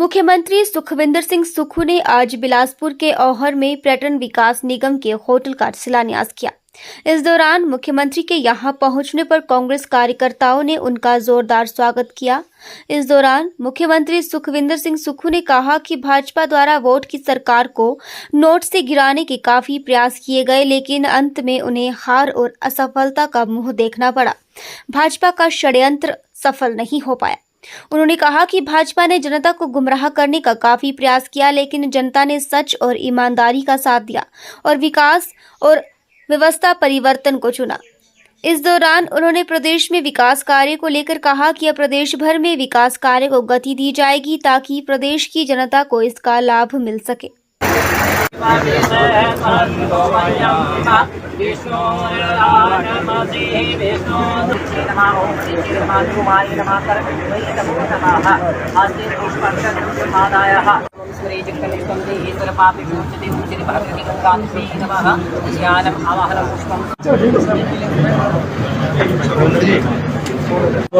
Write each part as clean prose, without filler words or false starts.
मुख्यमंत्री सुखविंदर सिंह सुक्खू ने आज बिलासपुर के औहर में पर्यटन विकास निगम के होटल का शिलान्यास किया। इस दौरान मुख्यमंत्री के यहां पहुंचने पर कांग्रेस कार्यकर्ताओं ने उनका जोरदार स्वागत किया। इस दौरान मुख्यमंत्री सुखविंदर सिंह सुक्खू ने कहा कि भाजपा द्वारा वोट की सरकार को नोट से गिराने के काफी प्रयास किए गए, लेकिन अंत में उन्हें हार और असफलता का मुंह देखना पड़ा। भाजपा का षड्यंत्र सफल नहीं हो पाया। उन्होंने कहा कि भाजपा ने जनता को गुमराह करने का काफी प्रयास किया, लेकिन जनता ने सच और ईमानदारी का साथ दिया और विकास और व्यवस्था परिवर्तन को चुना। इस दौरान उन्होंने प्रदेश में विकास कार्य को लेकर कहा कि अब प्रदेश भर में विकास कार्य को गति दी जाएगी ताकि प्रदेश की जनता को इसका लाभ मिल सके।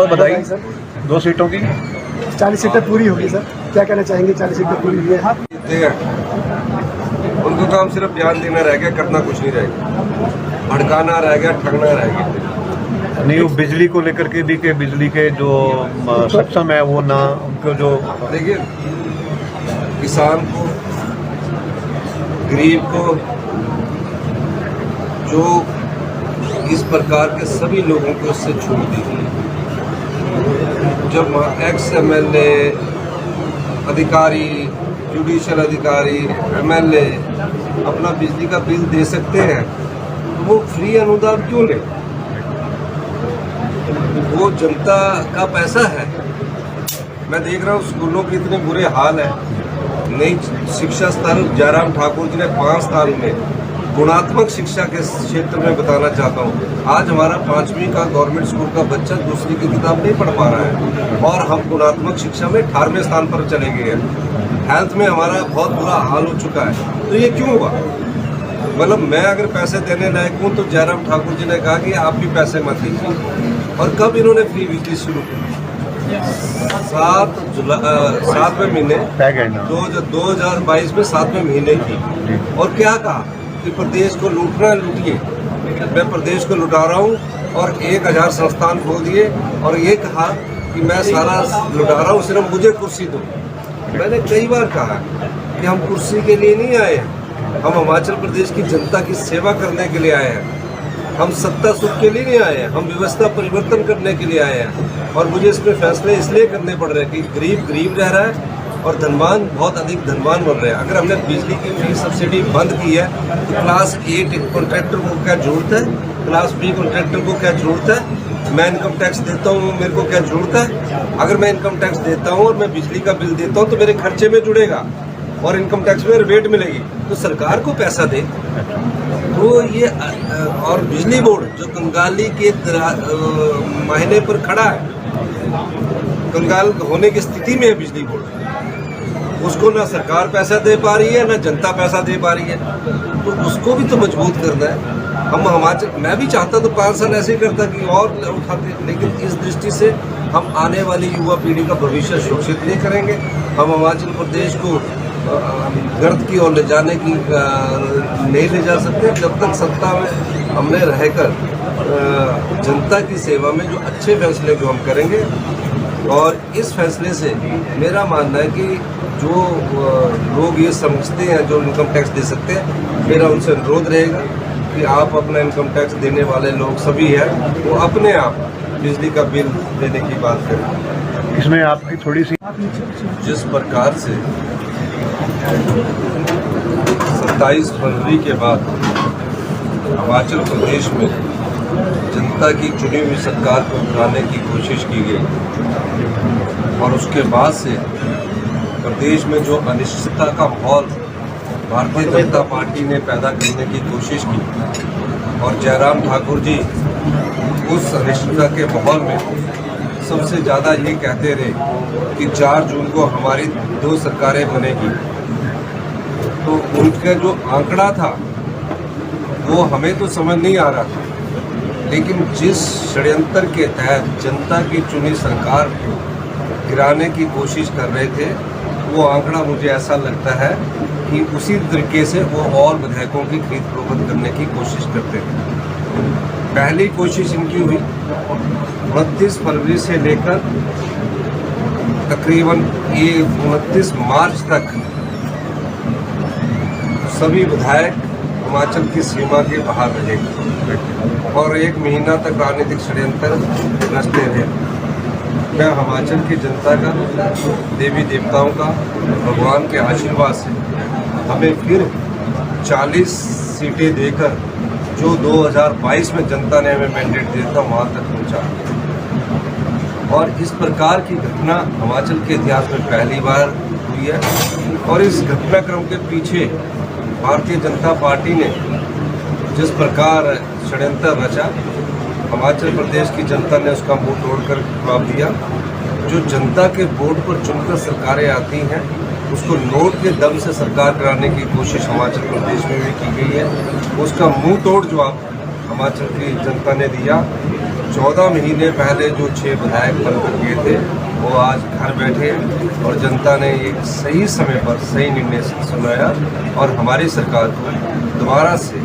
बधाई 2 सीटों की 40 सीटें पूरी होगी सर, क्या कहना चाहेंगे? 40 सीटें पूरी हुई है। उनको काम सिर्फ बयान देना रह गया, करना कुछ नहीं रह गया, भड़काना रह गया, ठगना रह गया। नहीं, वो बिजली को लेकर के भी के बिजली के जो सक्षम है वो ना उनको जो देखिए, किसान को, गरीब को, जो इस प्रकार के सभी लोगों को इससे छूट दी गई। जब एक्स एमएलए, अधिकारी, जुडिशियल अधिकारी, एमएलए अपना बिजली का बिल दे सकते हैं तो वो फ्री अनुदान क्यों ले? वो जनता का पैसा है। मैं देख रहा हूँ स्कूलों के इतने बुरे हाल है। नई शिक्षा स्तर जयराम ठाकुर जी ने 5 साल में गुणात्मक शिक्षा के क्षेत्र में बताना चाहता हूँ। आज हमारा 5वीं का गवर्नमेंट स्कूल का बच्चा दूसरी की किताब नहीं पढ़ पा रहा है और हम गुणात्मक शिक्षा में 18वें स्थान पर चले गए हैं। हेल्थ में हमारा बहुत बुरा हाल हो चुका है। तो ये क्यों हुआ? मतलब मैं अगर पैसे देने लायक हूँ तो जयराम ठाकुर जी ने कहा कि आप भी पैसे मत दीजिए। और कब इन्होंने फ्री बिजली शुरू की? 7वें महीने 2022 में 7वें महीने की। और क्या कहा कि प्रदेश को लूटना लूटिए। मैं प्रदेश को लुटा रहा हूँ और 1000 संस्थान खोल दिए और ये कहा कि मैं सारा लुटा रहा हूँ, सिर्फ मुझे कुर्सी दो। मैंने कई बार कहा कि हम कुर्सी के लिए नहीं आए हैं, हम हिमाचल प्रदेश की जनता की सेवा करने के लिए आए हैं। हम सत्ता सुख के लिए नहीं आए हैं, हम व्यवस्था परिवर्तन करने के लिए आए हैं। और मुझे इसमें फैसले इसलिए करने पड़ रहे हैं कि गरीब गरीब रह रहा है और धनवान बहुत अधिक धनवान बन रहे हैं। अगर हमने बिजली की फ्री सब्सिडी बंद की है तो क्लास A कॉन्ट्रैक्टर को क्या जरूरत है? क्लास B कॉन्ट्रैक्टर को क्या जरूरत है? मैं इनकम टैक्स देता हूँ, मेरे को क्या जरूरत है? अगर मैं इनकम टैक्स देता हूँ और मैं बिजली का बिल देता हूँ तो मेरे खर्चे में जुड़ेगा और इनकम टैक्स में रिबेट मिलेगी, तो सरकार को पैसा दे। तो ये और बिजली बोर्ड जो कंगाली के महीने पर खड़ा है, कंगाल होने की स्थिति में है बिजली बोर्ड, उसको ना सरकार पैसा दे पा रही है ना जनता पैसा दे पा रही है। तो उसको भी तो मजबूत करना है। हम हिमाचल, मैं भी चाहता तो 5 साल ऐसे ही करता कि और उठाते, लेकिन इस दृष्टि से हम आने वाली युवा पीढ़ी का भविष्य सुरक्षित नहीं करेंगे। हम हिमाचल प्रदेश को गर्द की ओर ले जाने की नहीं ले जा सकते जब तक सत्ता में हमने रहकर जनता की सेवा में जो अच्छे फैसले को हम करेंगे। और इस फैसले से मेरा मानना है कि जो लोग ये समझते हैं जो इनकम टैक्स दे सकते हैं, मेरा उनसे अनुरोध रहेगा कि आप अपना इनकम टैक्स देने वाले लोग सभी हैं वो अपने आप बिजली का बिल देने की बात करें। इसमें आपकी थोड़ी सी जिस प्रकार से 27 फरवरी के बाद हिमाचल प्रदेश में जनता की चुनी हुई सरकार को उठाने की कोशिश की गई और उसके बाद से प्रदेश में जो अनिश्चितता का माहौल भारतीय जनता पार्टी ने पैदा करने की कोशिश की और जयराम ठाकुर जी उस अनिश्चितता के माहौल में सबसे ज़्यादा ये कहते रहे कि 4 जून को हमारी 2 सरकारें बनेगी। तो उनका जो आंकड़ा था वो हमें तो समझ नहीं आ रहा था, लेकिन जिस षड्यंत्र के तहत जनता की चुनी सरकार गिराने की कोशिश कर रहे थे वो आंकड़ा मुझे ऐसा लगता है कि उसी तरीके से वो और विधायकों की खरीद फरोख्त करने की कोशिश करते हैं। पहली कोशिश इनकी हुई 29 फरवरी से लेकर तकरीबन 29 मार्च तक सभी विधायक हिमाचल की सीमा के बाहर रहे और 1 महीना तक राजनीतिक षड्यंत्र रचते रहे। मैं हिमाचल की जनता का, देवी देवताओं का, भगवान के आशीर्वाद से हमें फिर 40 सीटें देकर जो 2022 में जनता ने हमें मैंडेट दिया था वहाँ तक पहुँचा। और इस प्रकार की घटना हिमाचल के इतिहास में पहली बार हुई है। और इस घटनाक्रम के पीछे भारतीय जनता पार्टी ने जिस प्रकार षड्यंत्र रचा, हिमाचल प्रदेश की जनता ने उसका मुंह तोड़कर जवाब दिया। जो जनता के वोट पर चुनकर सरकारें आती हैं उसको नोट के दम से सरकार कराने की कोशिश हिमाचल प्रदेश में भी की गई है। उसका मुंह तोड़ जवाब हिमाचल की जनता ने दिया। 14 महीने पहले जो 6 विधायक बनकर गए थे वो आज घर बैठे और जनता ने एक सही समय पर सही निर्णय सुनाया और हमारी सरकार को दोबारा से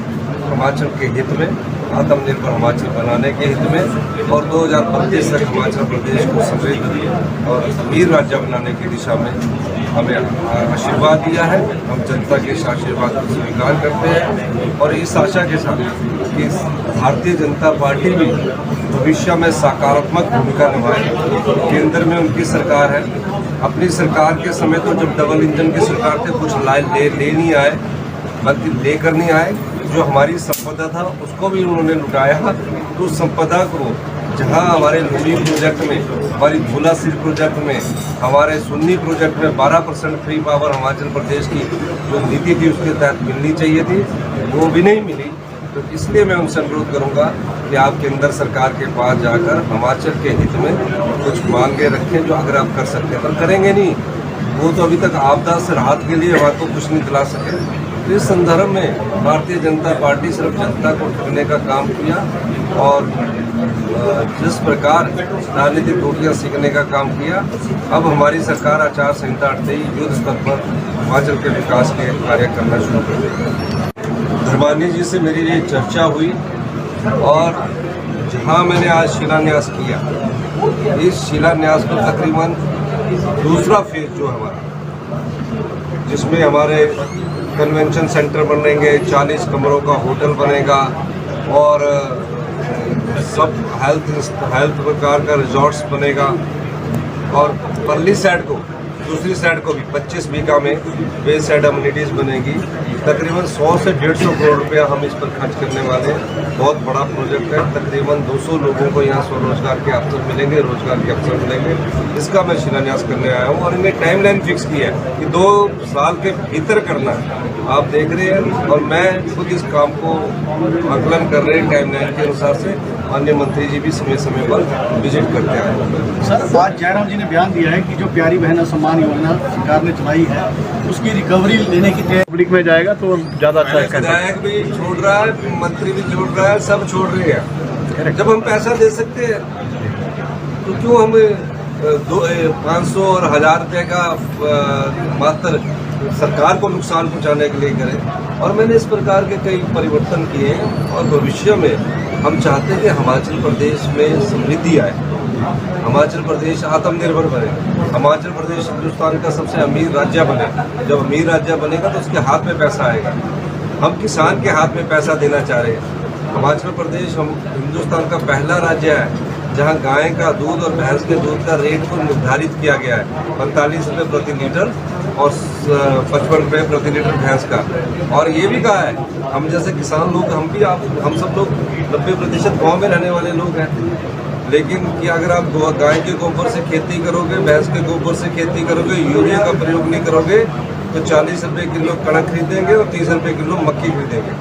हिमाचल के हित में, आत्मनिर्भर हिमाचल बनाने के हित में और 2025 तक हिमाचल प्रदेश को समृद्ध और अमीर राज्य बनाने की दिशा में हमें आशीर्वाद दिया है। हम जनता के इस आशीर्वाद को स्वीकार करते हैं और इस आशा के साथ कि भारतीय जनता पार्टी भी भविष्य में सकारात्मक भूमिका निभाए। केंद्र में उनकी सरकार है। अपनी सरकार के समय तो जब डबल इंजन की सरकार थे कुछ ले नहीं आए, बल्कि लेकर नहीं आए। जो हमारी संपदा था उसको भी उन्होंने लुटाया। तो उस संपदा को जहां हमारे लुनी प्रोजेक्ट में, हमारी झूला सिर प्रोजेक्ट में, हमारे सुन्नी प्रोजेक्ट में 12% फ्री पावर हिमाचल प्रदेश की जो नीति थी उसके तहत मिलनी चाहिए थी, वो भी नहीं मिली। तो इसलिए मैं उनसे अनुरोध करूंगा कि आप केंद्र सरकार के पास जाकर हिमाचल के हित में कुछ मांगे रखें जो अगर आप कर सकते हैं, पर करेंगे नहीं। वो तो अभी तक आपदा से राहत के लिए वहाँ को कुछ नहीं दिला सके। तो इस संदर्भ में भारतीय जनता पार्टी सिर्फ जनता को ठगने का काम किया और जिस प्रकार राजनीतिक रोटियां सीखने का काम किया। अब हमारी सरकार आचार संहिता हटते ही युद्ध स्तर पर हिमाचल के विकास के कार्य करना शुरू कर देगी। धर्मानी जी से मेरी ये चर्चा हुई और जहां मैंने आज शिलान्यास किया, इस शिलान्यास को तकरीबन दूसरा फेज जो हमारा, जिसमें हमारे कन्वेंशन सेंटर बनेंगे, 40 कमरों का होटल बनेगा और सब हेल्थ प्रकार का रिजॉर्ट्स बनेगा और परली साइड को, दूसरी साइड को भी 25 बीघा में वे साइड अम्यूनिटीज़ बनेगी। तकरीबन 100 से 150 करोड़ रुपया हम इस पर खर्च करने वाले हैं। बहुत बड़ा प्रोजेक्ट है। तकरीबन 200 लोगों को यहाँ स्वरोजगार के अवसर मिलेंगे, रोजगार के अवसर मिलेंगे। इसका मैं शिलान्यास करने आया हूँ और इन्हें टाइमलाइन फिक्स की है कि 2 साल के भीतर करना है। आप देख रहे हैं और मैं खुद इस काम को आकलन कर रहे हैं टाइमलाइन के अनुसार से। अन्य मंत्री जी भी समय समय पर विजिट करते आए। सर, आज जयराम जी ने बयान दिया है कि जो प्यारी बहन सम्मान योजना सरकार ने चलाई है उसकी रिकवरी लेने की पब्लिक में जाएगा तो ज़्यादा अच्छा है। विधायक भी छोड़ रहा है, मंत्री भी छोड़ रहा है, सब छोड़ रहे हैं। जब हम पैसा दे सकते हैं तो क्यों हम 500 और 1000 रुपये का मात्र सरकार को नुकसान पहुंचाने के लिए करें। और मैंने इस प्रकार के कई परिवर्तन किए हैं और भविष्य में हम चाहते हैं कि हिमाचल प्रदेश में समृद्धि आए, हिमाचल प्रदेश आत्मनिर्भर बने, हिमाचल प्रदेश हिंदुस्तान का सबसे अमीर राज्य बने। जब अमीर राज्य बनेगा तो उसके हाथ में पैसा आएगा। हम किसान के हाथ में पैसा देना चाह रहे हैं। हिमाचल प्रदेश हम हिंदुस्तान का पहला राज्य है जहां गाय का दूध और भैंस के दूध का रेट को निर्धारित किया गया है 45 रुपये प्रति लीटर और 55 रुपये प्रति लीटर भैंस का। और ये भी कहा है हम जैसे किसान लोग, हम सब लोग 90% गाँव में रहने वाले लोग हैं, लेकिन कि अगर आप गाय के गोबर से खेती करोगे, भैंस के गोबर से खेती करोगे, यूरिया का प्रयोग नहीं करोगे तो 40 रुपये किलो कणक खरीदेंगे और 30 रुपये किलो मक्की खरीदेंगे।